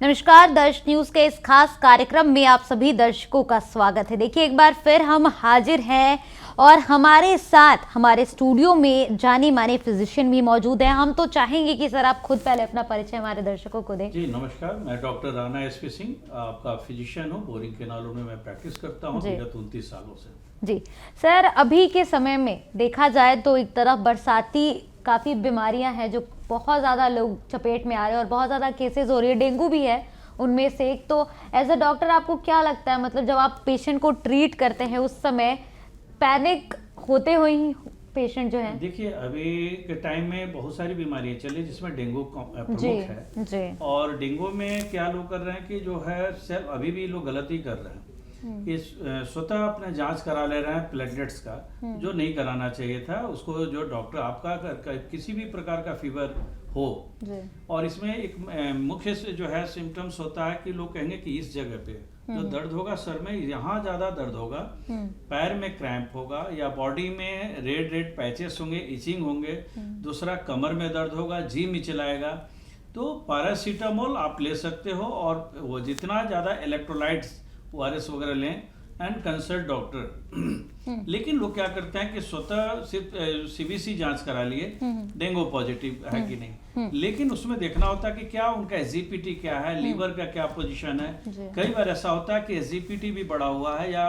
नमस्कार, दर्श न्यूज के इस खास कार्यक्रम में आप सभी दर्शकों का स्वागत है। देखिए, एक बार फिर हम हाजिर हैं और हमारे साथ हमारे स्टूडियो में जाने माने फिजिशियन भी मौजूद हैं। हम तो चाहेंगे कि सर आप खुद पहले अपना परिचय हमारे दर्शकों को दें। जी नमस्कार, मैं डॉक्टर राणा एसपी सिंह आपका फिजिशियन हूँ। बोरिंग केनालों में मैं प्रैक्टिस करता हूँ विगत 29 सालों से। जी सर, अभी के समय में देखा जाए तो एक तरफ बरसाती काफ़ी बीमारियां हैं जो बहुत ज़्यादा लोग चपेट में आ रहे हैं और बहुत ज़्यादा केसेस हो रही है। डेंगू भी है उनमें से एक। तो एज अ डॉक्टर आपको क्या लगता है, मतलब जब आप पेशेंट को ट्रीट करते हैं उस समय पैनिक होते हुए ही पेशेंट जो है? देखिए, अभी के टाइम में बहुत सारी बीमारियां चली जिसमें डेंगू प्रमुख है। जी। और डेंगू में क्या लोग कर रहे हैं कि जो है सिर्फ अभी भी लोग गलती कर रहे हैं कि स्वतः अपने जांच करा ले रहे हैं प्लेटलेट्स का, जो नहीं कराना चाहिए था। उसको जो डॉक्टर आपका किसी भी प्रकार का फीवर हो, और इसमें एक मुख्य से जो है सिम्टम्स होता है कि लोग कहेंगे कि इस जगह पे जो दर्द होगा, सर में यहाँ ज्यादा दर्द होगा, पैर में क्रैम्प होगा, या बॉडी में रेड रेड पैचेस होंगे, इचिंग होंगे, दूसरा कमर में दर्द होगा, जी मिचलाएगा। तो पैरासीटामोल आप ले सकते हो, और वो जितना ज्यादा इलेक्ट्रोलाइट्स ORS वगैरह लें एंड कंसल्ट डॉक्टर। लेकिन लोग क्या करते हैं कि स्वतः सिर्फ CBC जांच करा लिए, डेंगू पॉजिटिव है कि नहीं, लेकिन उसमें देखना होता है कि क्या उनका SGPT क्या है, लीवर का क्या पोजीशन है। कई बार ऐसा होता है कि SGPT भी बढ़ा हुआ है, या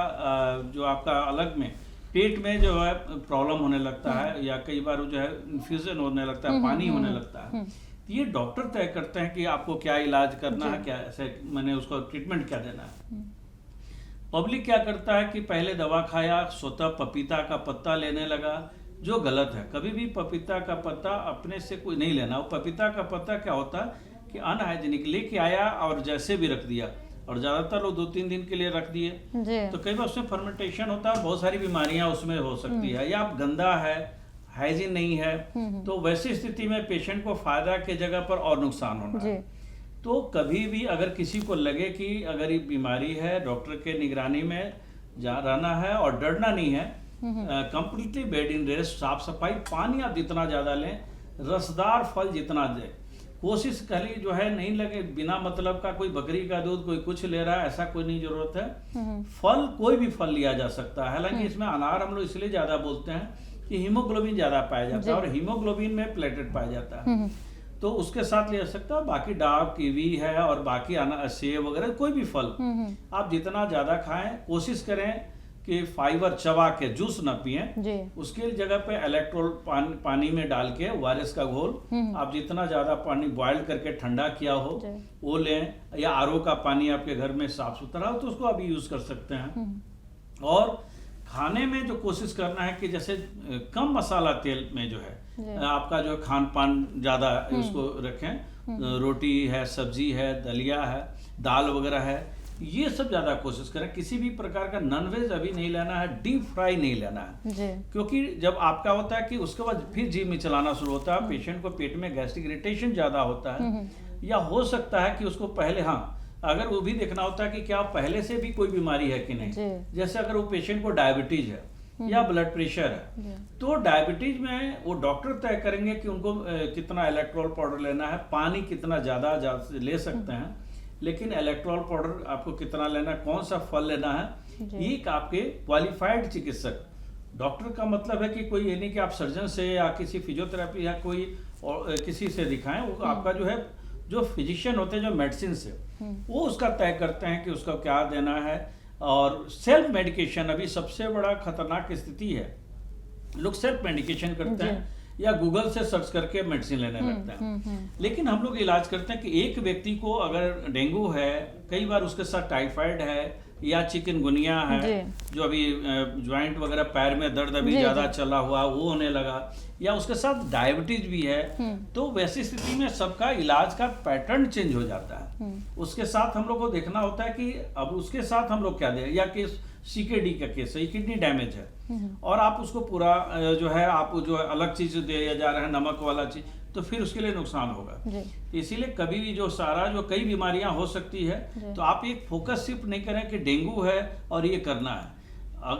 जो आपका अलग में पेट में जो है प्रॉब्लम होने लगता है, या कई बार जो है इन्फ्यूजन होने लगता है, पानी होने लगता है। ये डॉक्टर तय करते हैं कि आपको क्या इलाज करना है, क्या ऐसे मैंने उसको ट्रीटमेंट क्या देना है। पब्लिक क्या करता है कि पहले दवा खाया, स्वतः पपीता का पत्ता लेने लगा, जो गलत है। कभी भी पपीता का पत्ता अपने से कोई नहीं लेना। वो पपीता का पत्ता क्या होता है कि अनहाइजीनिक लेके आया और जैसे भी रख दिया, और ज्यादातर लोग 2-3 दिन के लिए रख दिए, तो कई बार उसमें फर्मेंटेशन होता है, बहुत सारी बीमारियां उसमें हो सकती है, या गंदा है, हाइजीन नहीं है। तो वैसी स्थिति में पेशेंट को फायदा के जगह पर और नुकसान होना है। तो कभी भी अगर किसी को लगे कि अगर ये बीमारी है, डॉक्टर के निगरानी में रहना है और डरना नहीं है। कंप्लीटली बेड इन रेस्ट, साफ सफाई, पानी आप जितना ज्यादा लें, रसदार फल जितना दें। कोशिश करी जो है नहीं लगे बिना मतलब का कोई बकरी का दूध कोई कुछ ले रहा है, ऐसा कोई नहीं जरूरत है। फल कोई भी फल लिया जा सकता है। हालांकि इसमें अनार हम लोग इसलिए ज्यादा बोलते हैं कि हीमोग्लोबिन ज्यादा पाया जाता है, और हीमोग्लोबिन में प्लेटलेट पाया जाता है, तो उसके साथ ले सकता है। बाकी डाब, कीवी है, और बाकी सेब वगैरह कोई भी फल आप जितना ज्यादा खाएं। कोशिश करें कि फाइबर चबा के जूस ना पिए, उसके जगह पे इलेक्ट्रोल पानी में डाल के ORS का घोल आप जितना ज्यादा पानी बॉइल करके ठंडा किया हो वो लें, या RO का पानी आपके घर में साफ सुथरा हो तो उसको आप यूज कर सकते हैं। और खाने में जो कोशिश करना है कि जैसे कम मसाला तेल में जो है आपका जो खान पान ज्यादा उसको रखें। रोटी है, सब्जी है, दलिया है, दाल वगैरह है, ये सब ज्यादा कोशिश करें। किसी भी प्रकार का नॉनवेज अभी नहीं लेना है, डीप फ्राई नहीं लेना है, क्योंकि जब आपका होता है कि उसके बाद फिर जी में चलाना शुरू होता है, पेशेंट को पेट में गैस्ट्रिक इरिटेशन ज्यादा होता है, या हो सकता है कि उसको पहले अगर वो भी देखना होता है कि क्या पहले से भी कोई बीमारी है कि नहीं। जैसे अगर वो पेशेंट को डायबिटीज है या ब्लड प्रेशर है, तो डायबिटीज में वो डॉक्टर तय करेंगे कि उनको कितना इलेक्ट्रोल पाउडर लेना है, पानी कितना ज्यादा ले सकते हैं, लेकिन इलेक्ट्रोल पाउडर आपको कितना लेना है, कौन सा फल लेना है, ये आपके क्वालिफाइड चिकित्सक डॉक्टर का मतलब है कि कोई ये नहीं कि आप सर्जन से या किसी फिजियोथेरेपी या कोई किसी से दिखाएं। वो आपका जो है जो फिजिशियन होते हैं, जो मेडिसिन से वो उसका तय करते हैं कि उसका क्या देना है। और सेल्फ मेडिकेशन अभी सबसे बड़ा खतरनाक स्थिति है। लोग सेल्फ मेडिकेशन करते हैं या गूगल से सर्च करके मेडिसिन लेने लगते हैं। लेकिन हम लोग इलाज करते हैं कि एक व्यक्ति को अगर डेंगू है, कई बार उसके साथ टाइफाइड है या चिकनगुनिया है, जो अभी ज्वाइंट वगैरह पैर में दर्द अभी ज्यादा चला हुआ वो होने लगा, या उसके साथ डायबिटीज भी है, तो वैसी स्थिति में सबका इलाज का पैटर्न चेंज हो जाता है। उसके साथ हम लोग को देखना होता है कि अब उसके साथ हम लोग क्या दें, या केस CKD का केस है, किडनी डैमेज है, और आप उसको पूरा जो है आप जो अलग चीज दिया जा रहा है, नमक वाला चीज, तो फिर उसके लिए नुकसान होगा। इसीलिए कभी भी जो कई बीमारियां हो सकती है, तो आप एक फोकस सिर्फ नहीं करें कि डेंगू है और ये करना है।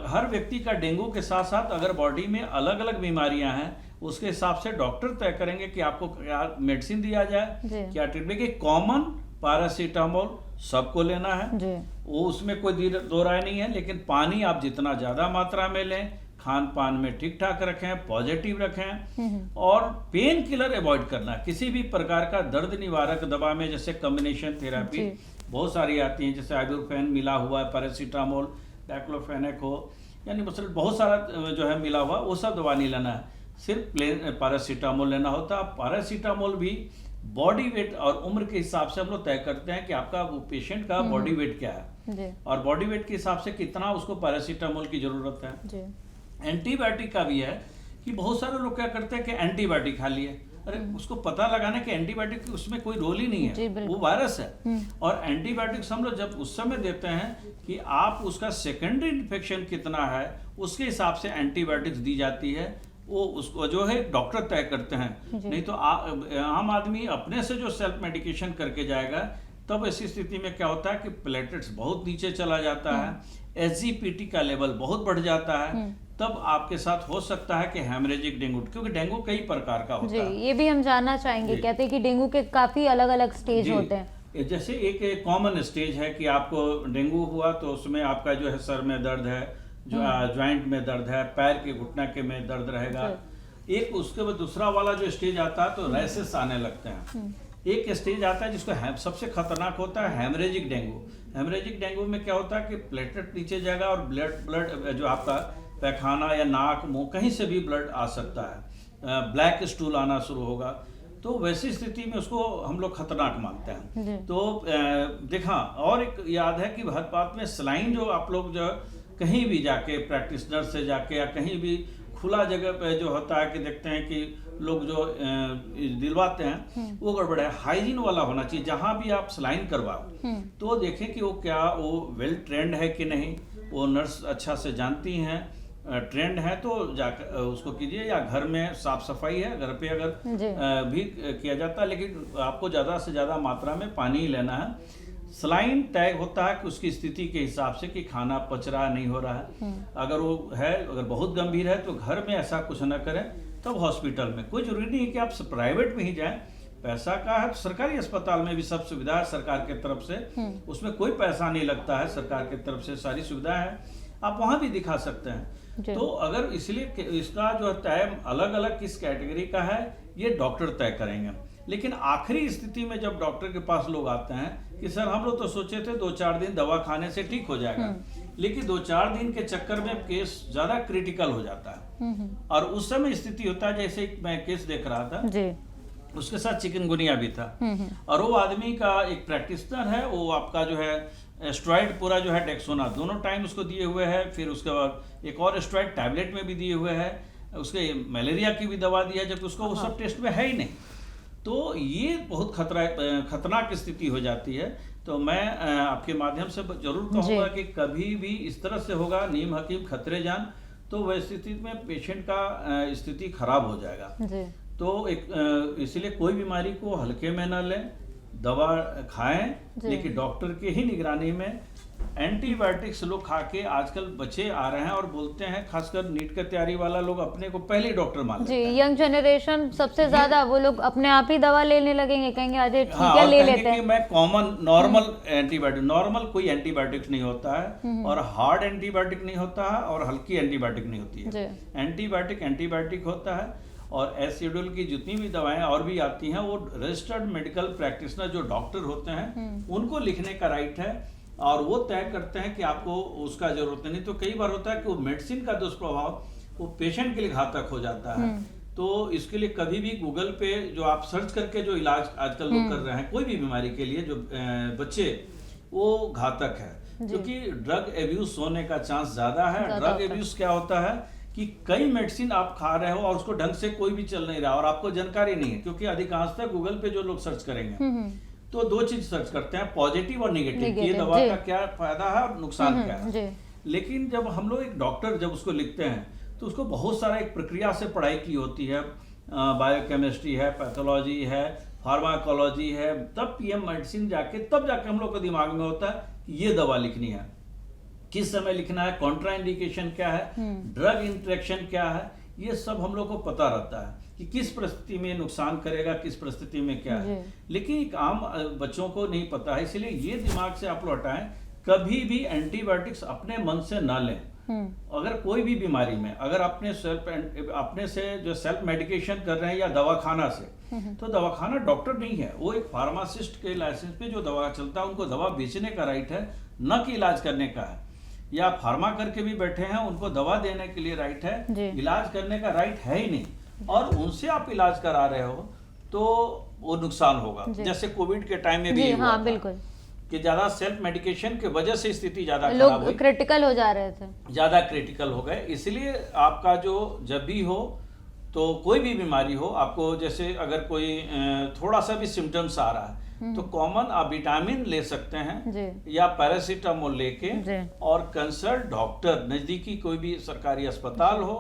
हर व्यक्ति का डेंगू के साथ साथ अगर बॉडी में अलग अलग बीमारियां हैं, उसके हिसाब से डॉक्टर तय करेंगे कि आपको क्या मेडिसिन दिया जाए, क्या ट्रीटमेंट। कॉमन पैरासीटामोल सबको लेना है जी। वो उसमें कोई दो राय नहीं है, लेकिन पानी आप जितना ज़्यादा मात्रा में लें, खान पान में ठीक ठाक रखें, पॉजिटिव रखें, और पेन किलर अवॉइड करना। किसी भी प्रकार का दर्द निवारक दवा में जैसे कॉम्बिनेशन थेरेपी बहुत सारी आती हैं, जैसे आइबुप्रोफेन मिला हुआ है, पैरासीटामोल, डाइक्लोफेनेक हो, यानी मतलब बहुत सारा जो है मिला हुआ, वो सब दवा नहीं लेना है, सिर्फ प्लेन पैरासीटामोल लेना होता है। पैरासीटामोल भी बॉडी वेट और उम्र के हिसाब से हम लोग तय करते हैं कि आपका वो पेशेंट का बॉडी वेट क्या है, और बॉडी वेट के हिसाब से कितना उसको पैरासीटामोल की जरूरत है जी। एंटीबायोटिक का भी है कि बहुत सारे लोग क्या करते हैं कि एंटीबायोटिक खा लिए, अरे उसको पता लगाना कि एंटीबायोटिक उसमें कोई रोल ही नहीं है, वो वायरस है। और एंटीबायोटिक्स हम लोग जब उस समय देते हैं कि आप उसका सेकेंडरी इन्फेक्शन कितना है, उसके हिसाब से एंटीबायोटिक्स दी जाती है, वो उसको जो है डॉक्टर तय करते हैं। नहीं तो आम आदमी अपने से जो सेल्फ मेडिकेशन करके जाएगा, तब ऐसी स्थिति में क्या होता है कि प्लेटलेट्स बहुत नीचे चला जाता है, एसजीपीटी का लेवल बहुत बढ़ जाता है, तब आपके साथ हो सकता है कि हेमरेजिक डेंगू, क्योंकि डेंगू कई प्रकार का होता है। ये भी हम जानना चाहेंगे, कहते हैं कि डेंगू के काफी अलग अलग स्टेज होते हैं। जैसे एक कॉमन स्टेज है कि आपको डेंगू हुआ तो उसमें आपका जो है सर में दर्द है, जो ज्वाइंट में दर्द है, पैर के घुटने के में दर्द रहेगा। एक उसके बाद दूसरा वाला जो स्टेज आता है तो रैसेस आने लगते हैं। एक स्टेज आता है जिसको सबसे खतरनाक होता है हेमरेजिक डेंगू। हेमरेजिक डेंगू में क्या होता है कि प्लेटलेट नीचे जाएगा और ब्लड जो आपका पैखाना या नाक मुंह कहीं से भी ब्लड आ सकता है, ब्लैक स्टूल आना शुरू होगा। तो वैसी स्थिति में उसको हम लोग खतरनाक मानते हैं। तो देखा, और एक याद है कि हर बात में सलाइन जो आप लोग जो कहीं भी जाके प्रैक्टिशनर से जाके या कहीं भी खुला जगह पे जो होता है कि देखते हैं कि लोग जो दिलवाते हैं वो गड़बड़ है, हाइजीन वाला होना चाहिए। जहाँ भी आप सलाइन करवाओ तो देखें कि वो क्या वो वेल ट्रेंड है कि नहीं, वो नर्स अच्छा से जानती हैं, ट्रेंड है तो जाकर उसको कीजिए, या घर में साफ सफाई है, घर पे अगर भी किया जाता है, लेकिन आपको ज़्यादा से ज़्यादा मात्रा में पानी ही लेना है। सलाइन टैग होता है कि उसकी स्थिति के हिसाब से कि खाना पच रहा नहीं हो रहा है, अगर वो है, अगर बहुत गंभीर है तो घर में ऐसा कुछ ना करें, तब हॉस्पिटल में। कोई जरूरी नहीं है कि आप प्राइवेट में ही जाएं, पैसा का है तो सरकारी अस्पताल में भी सब सुविधा है सरकार की तरफ से, उसमें कोई पैसा नहीं लगता है, सरकार की तरफ से सारी सुविधा है, आप वहां भी दिखा सकते हैं। तो अगर इसलिए इसका जो तय अलग अलग किस कैटेगरी का है ये डॉक्टर तय करेंगे। लेकिन आखिरी स्थिति में जब डॉक्टर के पास लोग आते हैं कि सर हम लोग तो सोचे थे 2-4 दिन दवा खाने से ठीक हो जाएगा, लेकिन 2-4 दिन के चक्कर में केस ज्यादा क्रिटिकल हो जाता है। और उस समय स्थिति होता है, जैसे मैं केस देख रहा था जी। उसके साथ चिकनगुनिया भी था, और वो आदमी का एक प्रैक्टिशनर है, वो आपका जो है स्टेरॉइड पूरा जो है डेक्सोना दोनों टाइम उसको दिए हुए है, फिर उसके बाद एक और स्टेरॉइड टैबलेट में भी दिए हुए है, उसके मलेरिया की भी दवा दी है, जब उसको वो सब टेस्ट में है ही नहीं। तो ये बहुत खतरनाक स्थिति हो जाती है। तो मैं आपके माध्यम से जरूर कहूँगा कि कभी भी इस तरह से होगा नीम हकीम खतरे जान, तो वैसी स्थिति में पेशेंट का स्थिति खराब हो जाएगा। तो इसलिए कोई बीमारी को हल्के में न लें, दवा खाएं, लेकिन डॉक्टर के ही निगरानी में। एंटीबायोटिक्स लोग खा के आजकल बच्चे आ रहे हैं और बोलते हैं, खासकर नीट की तैयारी वाला लोग अपने को पहले डॉक्टर मान लेते हैं। यंग जनरेशन सबसे ज्यादा वो लोग अपने आप ही दवा लेने लगेंगे, कहेंगे अरे ठीक है ले लेते हैं। मैं कॉमन नॉर्मल एंटीबायोटिक, नॉर्मल कोई एंटीबायोटिक्स नहीं होता है, और हार्ड एंटीबायोटिक नहीं होता है, और हल्की एंटीबायोटिक नहीं होती है। एंटीबायोटिक होता है, और एसिडोल की जितनी भी दवाएं और भी आती हैं वो रजिस्टर्ड मेडिकल प्रैक्टिशनर जो डॉक्टर होते हैं उनको लिखने का राइट है, और वो तय करते हैं कि आपको उसका जरूरत नहीं। तो कई बार होता है कि वो मेडिसिन का दुष्प्रभाव वो पेशेंट के लिए घातक हो जाता है। तो इसके लिए कभी भी गूगल पे जो आप सर्च करके जो इलाज आजकल लोग कर रहे हैं कोई भी बीमारी के लिए जो बच्चे, वो घातक है, क्योंकि ड्रग एब्यूज होने का चांस ज्यादा है। ड्रग एब्यूज क्या होता है कि कई मेडिसिन आप खा रहे हो और उसको ढंग से कोई भी चल नहीं रहा और आपको जानकारी नहीं है, क्योंकि अधिकांशतः गूगल पे जो लोग सर्च करेंगे तो 2 चीज सर्च करते हैं, पॉजिटिव और निगेटिव, ये दवा का क्या फायदा है और नुकसान क्या है। लेकिन जब हम लोग एक डॉक्टर जब उसको लिखते हैं तो उसको बहुत सारा एक प्रक्रिया से पढ़ाई की होती है, बायोकेमिस्ट्री है, पैथोलॉजी है, फार्माकोलॉजी है, तब पीएम मेडिसिन तब जाके हम लोग के दिमाग में होता है कि ये दवा लिखनी है, किस समय लिखना है, कॉन्ट्रा इंडिकेशन क्या है, ड्रग इंटरेक्शन क्या है, ये सब हम लोग को पता रहता है। कि किस परिस्थिति में नुकसान करेगा, किस परिस्थिति में क्या है। लेकिन एक आम बच्चों को नहीं पता है, इसलिए ये दिमाग से आप लौटाएं, कभी भी एंटीबायोटिक्स अपने मन से ना लें। अगर कोई भी बीमारी में अगर अपने से जो सेल्फ मेडिकेशन कर रहे हैं या दवाखाना से, तो दवाखाना डॉक्टर नहीं है, वो एक फार्मासिस्ट के लाइसेंस पे जो दवा चलता है, उनको दवा बेचने का राइट है, न कि इलाज करने का है। या फार्मा करके भी बैठे हैं, उनको दवा देने के लिए राइट है, इलाज करने का राइट है ही नहीं। और उनसे आप इलाज करा रहे हो तो वो नुकसान होगा। जैसे कोविड के टाइम में भी हाँ, बिल्कुल कि ज्यादा सेल्फ मेडिकेशन की वजह से स्थिति ज्यादा खराब हुई, क्रिटिकल हो जा रहे थे, ज्यादा क्रिटिकल हो गए। इसलिए आपका जो जब भी हो तो कोई भी बीमारी हो, आपको जैसे अगर कोई थोड़ा सा भी सिम्टम्स आ रहा है तो कॉमन आप विटामिन ले सकते हैं या पैरासीटामोल लेके, और कंसल्ट डॉक्टर, नजदीकी कोई भी सरकारी अस्पताल हो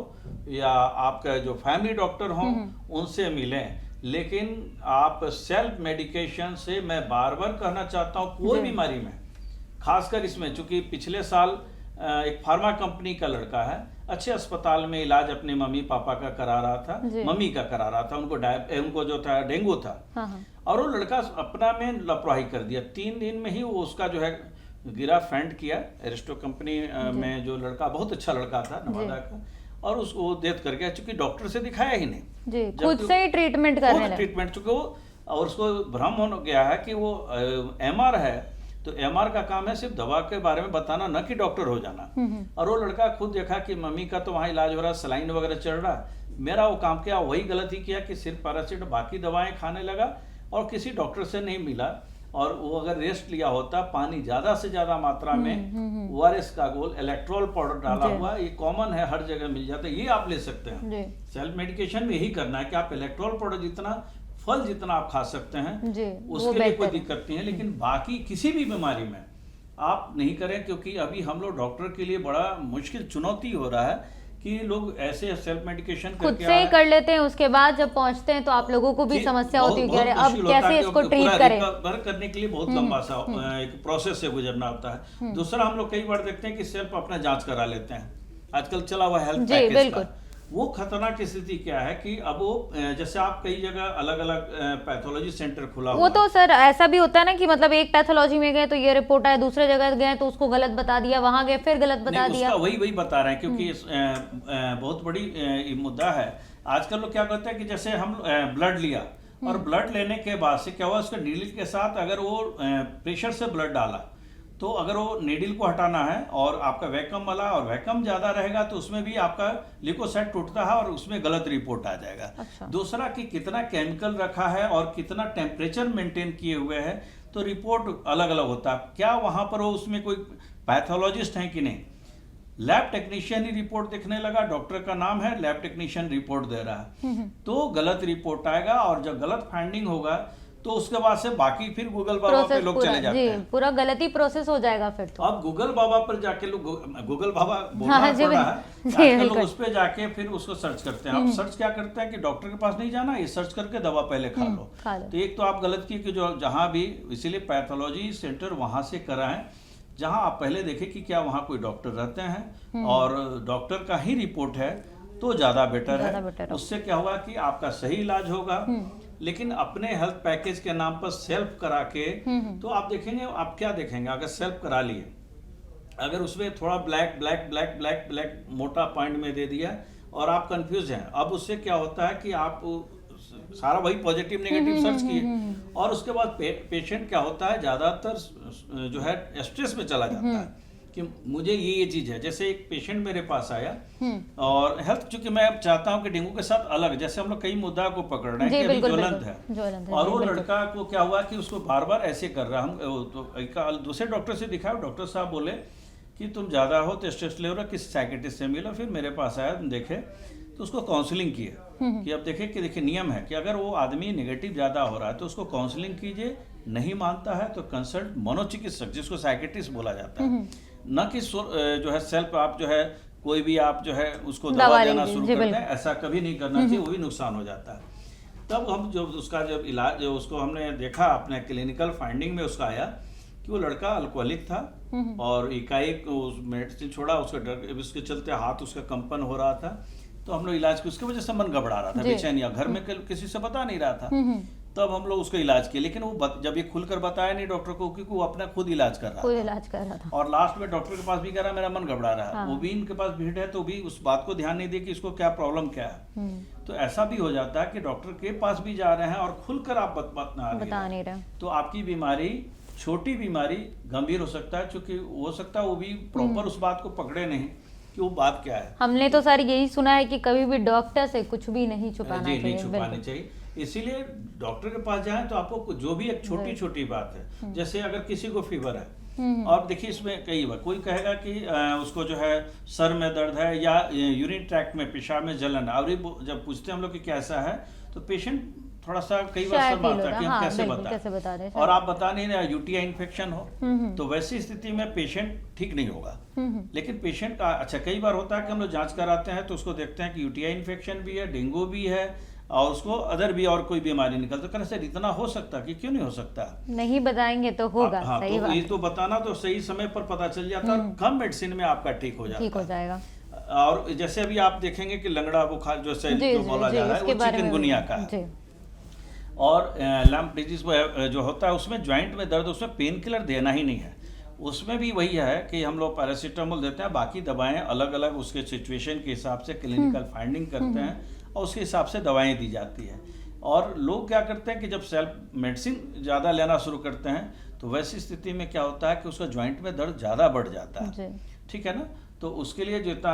या आपका जो फैमिली डॉक्टर हो, उनसे मिलें। लेकिन आप सेल्फ मेडिकेशन से, मैं बार बार कहना चाहता हूँ, कोई बीमारी में, खासकर इसमें, चूंकि पिछले साल एक फार्मा कंपनी का लड़का है, अच्छे अस्पताल में इलाज अपने मम्मी पापा का करा रहा था, मम्मी का करा रहा था, उनको जो था डेंगू था, और वो लड़का अपना में लापरवाही कर दिया। 3 दिन में ही वो उसका जो है गिरा, फेंट किया। एरिस्टो कंपनी में जो लड़का, बहुत अच्छा लड़का था नवादा का, और उसको डेथ कर गया, चूंकि डॉक्टर से दिखाया ही नहीं, खुद से ही ट्रीटमेंट करने लगे। ट्रीटमेंट चूंकि वो, और उसको भ्रम हो गया है कि वो MR है, तो MR का काम है सिर्फ दवा के बारे में बताना, न कि डॉक्टर हो जाना। और वो लड़का खुद देखा कि मम्मी का तो वहाँ इलाज हो रहा, सलाइन वगैरह चल रहा, मेरा वो काम किया, वही गलती किया कि सिर्फ पैरासीटामोल, बाकी दवाएं खाने लगा और किसी डॉक्टर से नहीं मिला। और वो अगर रेस्ट लिया होता, पानी ज्यादा से ज्यादा मात्रा में, ORS का गोल, इलेक्ट्रोल पाउडर डाला हुआ, ये कॉमन है, हर जगह मिल जाता है, ये आप ले सकते हैं। सेल्फ मेडिकेशन में यही करना है कि आप इलेक्ट्रोल पाउडर जितना, फल जितना आप खा सकते हैं, उसके लिए कोई दिक्कत नहीं है। लेकिन बाकी किसी भी बीमारी में आप नहीं करें, क्योंकि अभी हम लोग डॉक्टर के लिए बड़ा मुश्किल चुनौती हो रहा है कि लोग ऐसे सेल्फ मेडिकेशन खुद से ही कर लेते हैं, उसके बाद जब पहुंचते हैं तो आप लोगों को भी समस्या होती है कि अरे अब कैसे इसको ट्रीट करें। रिकवर करने के लिए बहुत लंबा सा एक प्रोसेस से गुजरना होता है। दूसरा, हम लोग कई बार देखते हैं कि सेल्फ अपना जांच करा लेते हैं, आजकल चला हुआ हेल्थ पैकेज का। वो खतरनाक स्थिति क्या है कि अब वो, जैसे आप कई जगह अलग अलग पैथोलॉजी सेंटर खुला हुआ, वो तो सर ऐसा भी होता है ना कि मतलब एक पैथोलॉजी में गए तो ये रिपोर्ट आया, दूसरे जगह गए तो उसको गलत बता दिया, वहां गए फिर गलत बता दिया। वही बता रहे हैं, क्योंकि बहुत बड़ी मुद्दा है। आजकल लोग क्या करते हैं कि जैसे हम ब्लड लिया, और ब्लड लेने के बाद से क्या हुआ, उसके नीडल के साथ अगर वो प्रेशर से ब्लड डाला, तो अगर वो नीडल को हटाना है और आपका वैक्यूम वाला, और वैक्यूम ज्यादा रहेगा तो उसमें भी आपका ल्यूकोसाइट टूटता है और उसमें गलत रिपोर्ट आ जाएगा। अच्छा। दूसरा कि कितना केमिकल रखा है और कितना टेम्परेचर मेंटेन किए हुए है, तो रिपोर्ट अलग अलग होता है। क्या वहां पर वो उसमें कोई पैथोलॉजिस्ट है कि नहीं, लैब टेक्नीशियन ही रिपोर्ट देखने लगा, डॉक्टर का नाम है, लैब टेक्नीशियन रिपोर्ट दे रहा है, तो गलत रिपोर्ट आएगा। और जब गलत फाइंडिंग होगा तो उसके बाद से बाकी फिर गूगल बाबा पे लोग चले जाते हैं, पूरा गलत ही प्रोसेस हो जाएगा फिर तो। अब गूगल बाबा पर जाके लोग, गूगल बाबा बोलना पड़ रहा है, आजकल लोग उस पे जाके फिर उसको सर्च करते हैं। अब सर्च क्या करते हैं कि डॉक्टर के पास नहीं जाना, ये सर्च करके दवा पहले खा लो। तो एक तो आप गलत की कि जो जहां भी, इसीलिए पैथोलॉजी सेंटर वहां से कराएं जहां आप पहले देखें कि क्या वहां कोई डॉक्टर रहते हैं, और डॉक्टर का ही रिपोर्ट है तो ज्यादा बेटर है। उससे क्या होगा कि आपका सही इलाज होगा। लेकिन अपने हेल्थ पैकेज के नाम पर सेल्फ करा के, तो आप देखेंगे, आप क्या देखेंगे, अगर सेल्फ करा लिए, अगर उसमें थोड़ा black black black black black मोटा पॉइंट में दे दिया और आप कंफ्यूज हैं, अब उससे क्या होता है कि आप सारा वही पॉजिटिव नेगेटिव सर्च किए, और उसके बाद पेशेंट क्या होता है, ज्यादातर जो है स्ट्रेस में चला जाता है कि मुझे ये चीज है। जैसे एक पेशेंट मेरे पास आया, और हेल्थ, चूंकि मैं चाहता हूं कि डेंगू के साथ अलग, जैसे हम लोग कई मुद्दा को पकड़ रहे हैं कि अभी ज्वलंत है, और वो लड़का को क्या हुआ कि उसको बार बार ऐसे कर रहा, हम तो दूसरे डॉक्टर से दिखाया, डॉक्टर साहब बोले कि तुम ज्यादा हो तो स्ट्रेस ले रहे हो, किसी साइकियाट्रिस्ट से मिलो। फिर मेरे पास आया, देखे तो उसको काउंसलिंग किए कि अब देखिए नियम है कि अगर वो आदमी नेगेटिव ज्यादा हो रहा है तो उसको काउंसलिंग कीजिए, नहीं मानता है तो कंसल्ट मनोचिकित्सक, जिसको साइकियाट्रिस्ट बोला जाता है, न कि जो है सेल्फ आप जो है कोई भी आप जो है उसको दवा देना शुरू करते हैं, ऐसा कभी नहीं करना चाहिए, वो भी नुकसान हो जाता है। तब हम जब इलाज, उसको हमने देखा अपने क्लिनिकल फाइंडिंग में, उसका आया कि वो लड़का अल्कोहलिक था, और एकाएक मेडिसिन छोड़ा, उसके चलते हाथ उसका कंपन हो रहा था, तो हम लोग इलाज की, उसकी वजह से मन घबरा रहा था, जी। बेचैनिया, घर में किसी से बता नहीं रहा था। तब हम लोग उसका इलाज किए, लेकिन वो जब ये खुलकर बताया नहीं डॉक्टर को, क्योंकि वो अपना खुद इलाज कर रहा कोई था। इलाज कर रहा था। और लास्ट में डॉक्टर के पास भी कह रहा मेरा मन घबरा रहा है। हाँ। वो भी इनके पास भीड़ है तो भी उस बात को ध्यान नहीं दे कि इसको क्या प्रॉब्लम क्या है। तो ऐसा भी हो जाता है कि डॉक्टर के पास भी जा रहे हैं और खुलकर आप बता नहीं रहे, तो आपकी बीमारी, छोटी बीमारी गंभीर हो सकता है, क्योंकि हो सकता है वो भी प्रॉपर उस बात को पकड़े नहीं कि वो बात क्या है। हमने तो सर यही सुना है कि कभी भी डॉक्टर से कुछ भी नहीं छुपाना जी, चाहिए। नहीं छुपानी बिल्कुल। चाहिए। इसीलिए डॉक्टर के पास जाएं तो आपको जो भी एक छोटी छोटी बात है, जैसे अगर किसी को फीवर है और देखिए इसमें कई बार कोई कहेगा कि उसको जो है सर में दर्द है या यूरिन ट्रैक्ट में, पेशाब में जलन है, और ये जब पूछते हैं हम लोग कि कैसा है, तो पेशेंट थोड़ा सा कई बार शायद शर्माता feel है कि होता है, हम हाँ, कैसे बिल्कुल, कैसे बता बताएं, रहे हैं, और आप बता नहीं रहे, यूटीआई इन्फेक्शन हो, तो वैसी स्थिति में पेशेंट ठीक नहीं होगा। लेकिन पेशेंट का अच्छा कई बार होता है कि हम लोग जांच कराते हैं तो उसको देखते हैं कि यूटीआई इन्फेक्शन भी है, डेंगू भी है, और उसको अदर भी और कोई बीमारी निकल, तो सर इतना हो सकता कि क्यों नहीं हो सकता, नहीं बताएंगे तो होगा। हाँ, सही तो बात ये है। तो बताना तो सही समय पर पता चल जाता है, और कम मेडिसिन में आपका ठीक हो जाता ठीक हो है। जाएगा। और जैसे अभी आप देखेंगे कि लंगड़ा बुखार जो जी, बोला जी, जा रहा है इसके वो बारे में चिकनगुनिया का है। जी। और लैम्प डिजीज जो होता है उसमें ज्वाइंट में दर्द, उसमें पेन किलर देना ही नहीं है। उसमें भी वही है कि हम लोग पैरासीटामोल देते हैं, बाकी दवाएं अलग अलग उसके सिचुएशन के हिसाब से क्लिनिकल फाइंडिंग करते हैं और उसके हिसाब से दवाएं दी जाती है। और लोग क्या करते हैं कि जब सेल्फ मेडिसिन ज़्यादा लेना शुरू करते हैं तो वैसी स्थिति में क्या होता है कि उसका ज्वाइंट में दर्द ज़्यादा बढ़ जाता है। जी। ठीक है ना, तो उसके लिए जितना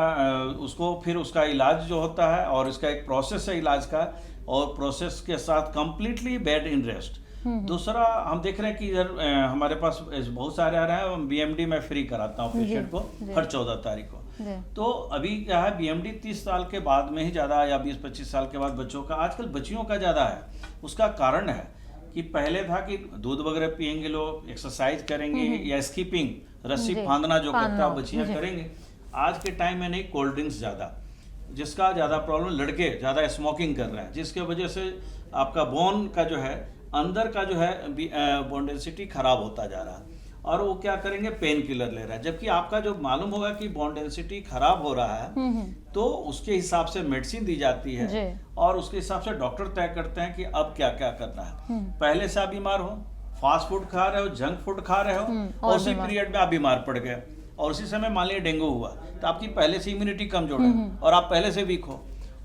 उसको फिर उसका इलाज जो होता है, और इसका एक प्रोसेस है इलाज का, और प्रोसेस के साथ कंप्लीटली बेड इन रेस्ट। दूसरा हम देख रहे हैं कि इधर हमारे पास बहुत सारे आ रहे हैं, बीएमडी मैं फ्री कराता हूँ पेशेंट को हर 14 तारीख को। तो अभी क्या है, बीएमडी 30 साल के बाद में ही ज़्यादा, या 20-25 साल के बाद बच्चों का, आजकल बच्चियों का ज़्यादा है। उसका कारण है कि पहले था कि दूध वगैरह पियेंगे लोग, एक्सरसाइज करेंगे या स्कीपिंग, रस्सी फांदना जो करता है बच्चियाँ करेंगे। आज के टाइम में नहीं, कोल्ड ड्रिंक्स ज़्यादा, जिसका ज़्यादा प्रॉब्लम, लड़के ज़्यादा स्मोकिंग कर रहे हैं, जिसके वजह से आपका बोन का जो है, अंदर का जो है बोन डेंसिटी खराब होता जा रहा है, और वो क्या करेंगे, पेन किलर ले रहा है। जबकि आपका जो मालूम होगा कि बोन डेंसिटी खराब हो रहा है तो उसके हिसाब से मेडिसिन दी जाती है, और उसके हिसाब से डॉक्टर तय करते हैं कि अब क्या क्या करना है। पहले से आप बीमार हो, फास्ट फूड खा रहे हो, जंक फूड खा रहे हो, और उसी पीरियड में आप बीमार पड़ गए, और उसी समय मान लिया डेंगू हुआ, तो आपकी पहले से इम्यूनिटी कमजोर है और आप पहले से वीक हो,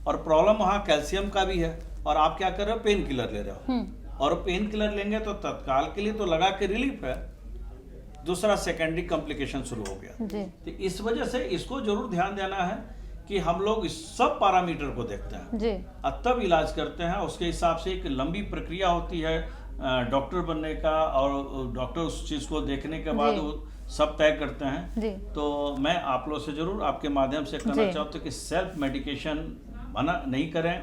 और प्रॉब्लम वहाँ कैल्शियम का भी है, और आप क्या कर रहे हो, पेन किलर ले रहे हो, और पेन किलर लेंगे तो तत्काल के लिए तो लगा के रिलीफ है, दूसरा सेकेंडरी कॉम्प्लिकेशन शुरू हो गया। तो इस वजह से इसको जरूर ध्यान देना है कि हम लोग इस सब पैरामीटर को देखते हैं और तब इलाज करते हैं। उसके हिसाब से एक लंबी प्रक्रिया होती है डॉक्टर बनने का, और डॉक्टर उस चीज़ को देखने के बाद वो सब तय करते हैं। तो मैं आप लोग से जरूर आपके माध्यम से कहना चाहता हूँ कि सेल्फ मेडिकेशन मना नहीं करें,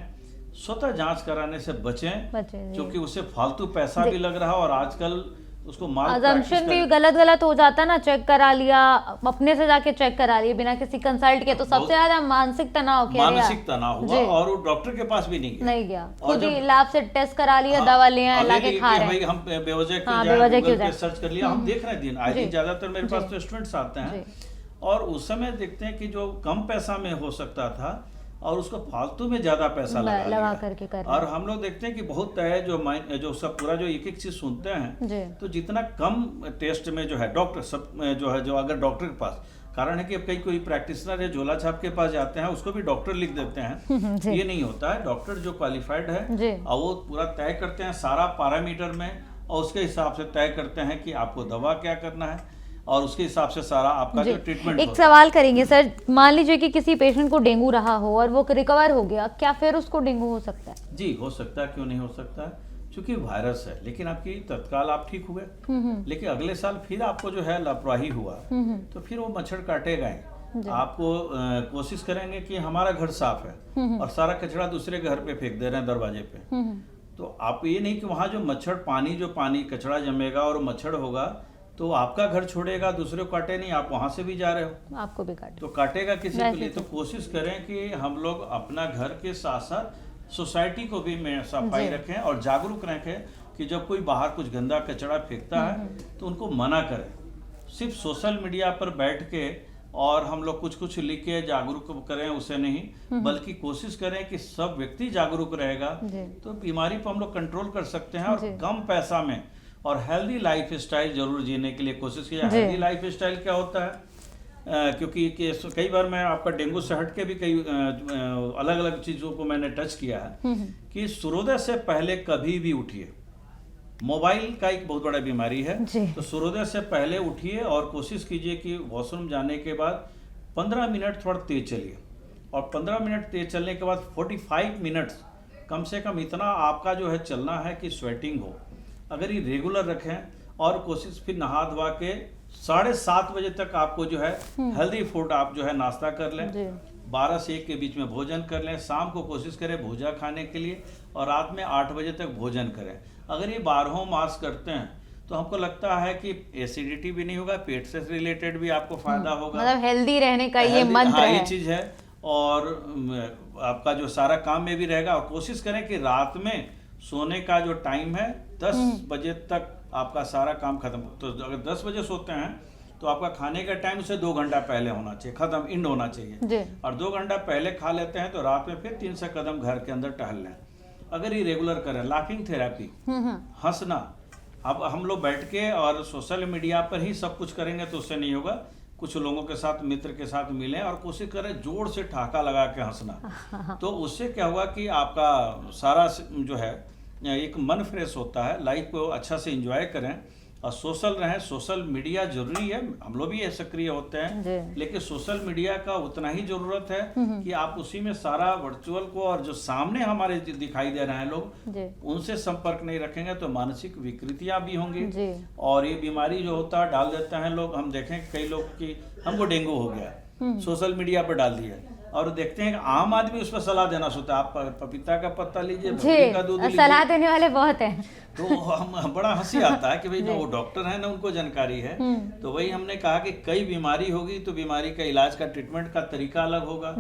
स्वतः जांच कराने से बचें क्योंकि उससे फालतू पैसा भी लग रहा है, और आजकल उसको अजम्पशन भी गलत हो जाता है ना, चेक करा लिया, अपने से जाके चेक करा लिया बिना किसी कंसल्ट के, तो सबसे ज्यादा मानसिक तनाव हुआ, और वो डॉक्टर के पास भी नहीं गया, खुद ही लैब से टेस्ट करा लिया, दवा ले आए, लाके खा रहे हैं। हम बेवजह क्यों जाए, सर्च कर लिया, हम देख रहे हैं दिन आज दिन ज्यादातर मेरे पास तो स्टूडेंट्स आते हैं, और उस समय देखते हैं कि जो कम पैसा में हो सकता था और उसको फालतू में ज्यादा पैसा लगा करके कर, और हम लोग देखते हैं कि बहुत है जो सब पूरा जो एक एक चीज सुनते हैं, तो जितना कम टेस्ट में जो है डॉक्टर सब जो है, जो अगर डॉक्टर के पास, कारण है कि अब कोई प्रैक्टिशनर है झोला छाप के पास जाते हैं, उसको भी डॉक्टर लिख देते हैं। ये नहीं होता है, डॉक्टर जो क्वालिफाइड है और वो पूरा तय करते हैं सारा पैरामीटर में, और उसके हिसाब से तय करते हैं कि आपको दवा क्या करना है, और उसके हिसाब से सारा आपका जो ट्रीटमेंट। एक सवाल करेंगे सर, मान लीजिए कि किसी पेशेंट को डेंगू रहा हो और वो रिकवर हो गया, क्या फिर उसको डेंगू हो सकता है? जी हो सकता है, क्यों नहीं हो सकता है, क्योंकि वायरस है, लेकिन आपकी तत्काल आप ठीक हुए, लेकिन अगले साल फिर आपको जो है लापरवाही हुआ तो फिर वो मच्छर काटेगा ही। आपको कोशिश करेंगे कि हमारा घर साफ है और सारा कचरा दूसरे घर पे फेंक दे रहे हैं दरवाजे पे, तो आप ये नहीं कि वहाँ जो मच्छर पानी कचरा जमेगा और मच्छर होगा तो आपका घर छोड़ेगा, दूसरे को काटे नहीं, आप वहां से भी जा रहे हो, आपको भी काटे, तो काटेगा किसी के लिए। तो कोशिश करें कि हम लोग अपना घर के साथ साथ सोसाइटी को भी में सफाई रखें और जागरूक रखें कि जब कोई बाहर कुछ गंदा कचरा फेंकता है तो उनको मना करें। सिर्फ सोशल मीडिया पर बैठ के और हम लोग कुछ कुछ लिख के जागरूक करें, उसे नहीं, बल्कि कोशिश करें कि सब व्यक्ति जागरूक रहेगा तो बीमारी को हम लोग कंट्रोल कर सकते हैं और कम पैसा में और हेल्दी लाइफ स्टाइल जरूर जीने के लिए कोशिश किया। हेल्दी लाइफ स्टाइल क्या होता है, क्योंकि कई बार मैं आपका डेंगू से हट के भी कई अलग अलग चीज़ों को मैंने टच किया है कि सूर्योदय से पहले कभी भी उठिए। मोबाइल का एक बहुत बड़ा बीमारी है, तो सूर्योदय से पहले उठिए और कोशिश कीजिए कि वॉशरूम जाने के बाद 15 मिनट थोड़ा तेज चलिए और 15 मिनट तेज चलने के बाद 45 मिनट्स कम से कम इतना आपका जो है चलना है कि स्वेटिंग हो। अगर ये रेगुलर रखें और कोशिश फिर नहा धोवा के 7:30 बजे तक आपको जो है हेल्दी फूड आप जो है नाश्ता कर लें, 12 से 1 के बीच में भोजन कर लें, शाम को कोशिश करें भूजा खाने के लिए और रात में 8 बजे तक भोजन करें। अगर ये 12 मास करते हैं तो हमको लगता है कि एसिडिटी भी नहीं होगा, पेट से रिलेटेड भी आपको फायदा होगा, मतलब हेल्दी रहने का ये मंत्र है। ये चीज है और आपका जो सारा काम में भी रहेगा। और कोशिश करें कि रात में सोने का जो टाइम है 10 बजे तक आपका सारा काम खत्म। तो अगर 10 बजे सोते हैं तो आपका खाने का टाइम से 2 घंटा पहले होना चाहिए, खत्म इंड होना चाहिए। और 2 घंटा पहले खा लेते हैं तो रात में फिर 300 कदम घर के अंदर टहल लें। अगर ये रेगुलर करें, लाफिंग थेरेपी, हंसना, अब हम लोग बैठ के और सोशल मीडिया पर ही सब कुछ करेंगे तो उससे नहीं होगा। कुछ लोगों के साथ, मित्र के साथ मिलें और कोशिश करें जोर से ठहाका लगा के हंसना, तो उससे क्या होगा कि आपका सारा जो है एक मन फ्रेश होता है। लाइफ को अच्छा से एंजॉय करें और सोशल रहें। सोशल मीडिया जरूरी है, हम लोग भी ये सक्रिय होते हैं, लेकिन सोशल मीडिया का उतना ही जरूरत है कि आप उसी में सारा वर्चुअल को और जो सामने हमारे दिखाई दे रहे हैं लोग, उनसे संपर्क नहीं रखेंगे तो मानसिक विकृतियां भी होंगी और ये बीमारी जो होता है डाल देते हैं लोग। हम देखें कई लोग कि हमको डेंगू हो गया, सोशल मीडिया पर डाल दिया और देखते हैं कि आम आदमी उस पर सलाह देना सोचता है, आप पपीता का पत्ता लीजिए, बकरी का दूध लीजिए, सलाह देने वाले बहुत हैं। तो हम बड़ा हंसी आता है कि भाई जो वो डॉक्टर है ना उनको जानकारी है। तो वही हमने कहा कि कई बीमारी होगी तो बीमारी का इलाज का, ट्रीटमेंट का तरीका अलग होगा।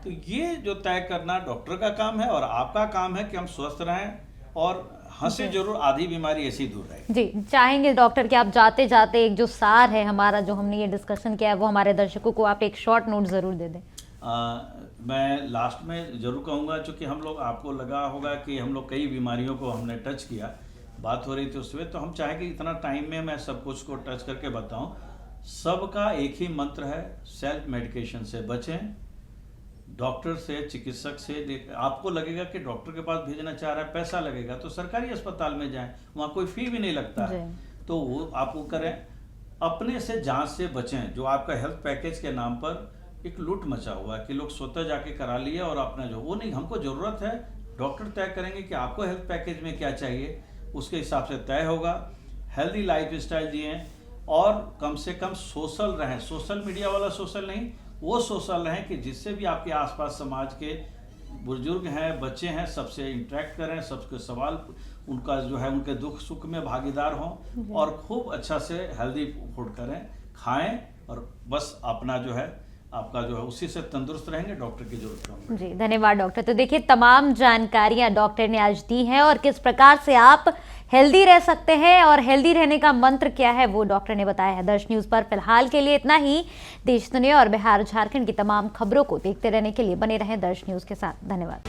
तो ये जो तय करना डॉक्टर का काम है और आपका काम है कि हम स्वस्थ रहें और हंसे जरूर, आधी बीमारी ऐसी दूर रहे। जी, चाहेंगे डॉक्टर कि आप जाते जाते एक जो सार है हमारा, जो हमने ये डिस्कशन किया है, वो हमारे दर्शकों को आप एक शॉर्ट नोट जरूर दे दें। मैं लास्ट में जरूर कहूँगा, चूँकि हम लोग, आपको लगा होगा कि हम लोग कई बीमारियों को हमने टच किया, बात हो रही थी उसमें, तो हम चाहें कि इतना टाइम में मैं सब कुछ को टच करके बताऊं। सबका एक ही मंत्र है, सेल्फ मेडिकेशन से बचें, डॉक्टर से, चिकित्सक से। आपको लगेगा कि डॉक्टर के पास भेजना चाह रहा है, पैसा लगेगा, तो सरकारी अस्पताल में जाएं, वहाँ कोई फी भी नहीं लगता है, तो वो आप वो करें। अपने से जांच से बचें। जो आपका हेल्थ पैकेज के नाम पर एक लूट मचा हुआ है कि लोग स्वतः जाके करा लिए और अपना जो, वो नहीं, हमको जरूरत है, डॉक्टर तय करेंगे कि आपको हेल्थ पैकेज में क्या चाहिए, उसके हिसाब से तय होगा। हेल्दी लाइफ स्टाइल जिए और कम से कम सोशल रहें। सोशल मीडिया वाला सोशल नहीं, वो सोशल रहें कि जिससे भी आपके आसपास समाज के बुजुर्ग हैं, बच्चे हैं, सबसे इंटरेक्ट करें, सबके सवाल, उनका जो है उनके दुख सुख में भागीदार हों और खूब अच्छा से हेल्दी फूड करें, खाएं और बस अपना जो है आपका जो है उसी से तंदुरुस्त रहेंगे, डॉक्टर की जरूरत कम। जी, धन्यवाद डॉक्टर। तो देखिए, तमाम जानकारियां डॉक्टर ने आज दी हैं और किस प्रकार से आप हेल्दी रह सकते हैं और हेल्दी रहने का मंत्र क्या है वो डॉक्टर ने बताया है। दर्श न्यूज़ पर फिलहाल के लिए इतना ही। देश दुनिया और बिहार झारखंड की तमाम खबरों को देखते रहने के लिए बने रहें दर्श न्यूज़ के साथ। धन्यवाद।